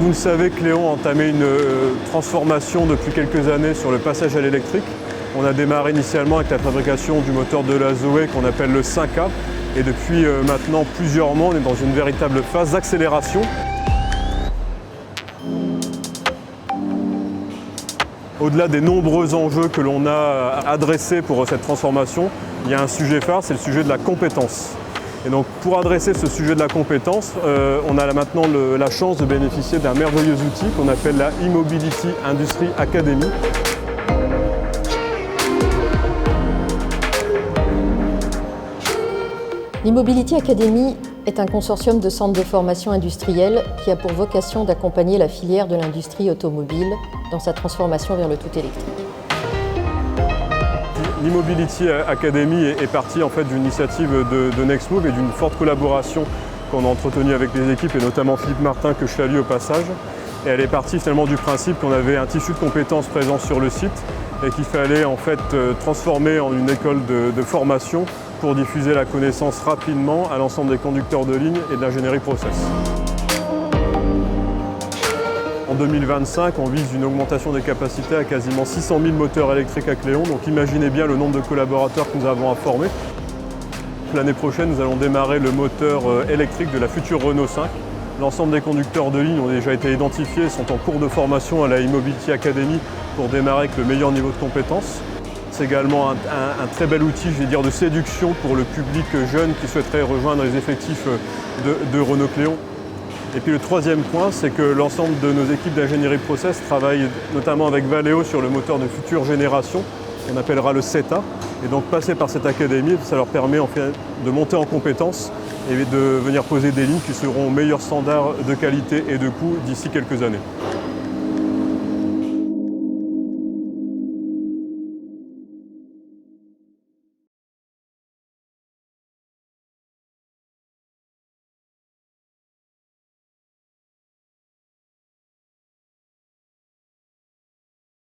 Comme vous le savez, Cléon a entamé une transformation depuis quelques années sur le passage à l'électrique. On a démarré initialement avec la fabrication du moteur de la Zoé qu'on appelle le 5A. Et depuis maintenant plusieurs mois, on est dans une véritable phase d'accélération. Au-delà des nombreux enjeux que l'on a adressés pour cette transformation, il y a un sujet phare, c'est le sujet de la compétence. Et donc pour adresser ce sujet de la compétence, on a maintenant la chance de bénéficier d'un merveilleux outil qu'on appelle la e-Mobility Industry Academy. L'e-Mobility Academy est un consortium de centres de formation industriels qui a pour vocation d'accompagner la filière de l'industrie automobile dans sa transformation vers le tout électrique. L'e-Mobility Academy est partie en fait d'une initiative de Nextmove et d'une forte collaboration qu'on a entretenue avec les équipes et notamment Philippe Martin que je salue au passage. Et elle est partie finalement du principe qu'on avait un tissu de compétences présent sur le site et qu'il fallait en fait transformer en une école de formation pour diffuser la connaissance rapidement à l'ensemble des conducteurs de ligne et de l'ingénierie process. En 2025, on vise une augmentation des capacités à quasiment 600 000 moteurs électriques à Cléon, donc imaginez bien le nombre de collaborateurs que nous avons à former. L'année prochaine, nous allons démarrer le moteur électrique de la future Renault 5. L'ensemble des conducteurs de ligne ont déjà été identifiés et sont en cours de formation à la e-Mobility Academy pour démarrer avec le meilleur niveau de compétences. C'est également un très bel outil, je vais dire, de séduction pour le public jeune qui souhaiterait rejoindre les effectifs de Renault Cléon. Et puis le troisième point, c'est que l'ensemble de nos équipes d'ingénierie process travaillent notamment avec Valeo sur le moteur de future génération, qu'on appellera le 7A. Et donc passer par cette académie, ça leur permet en fait de monter en compétences et de venir poser des lignes qui seront aux meilleurs standards de qualité et de coût d'ici quelques années.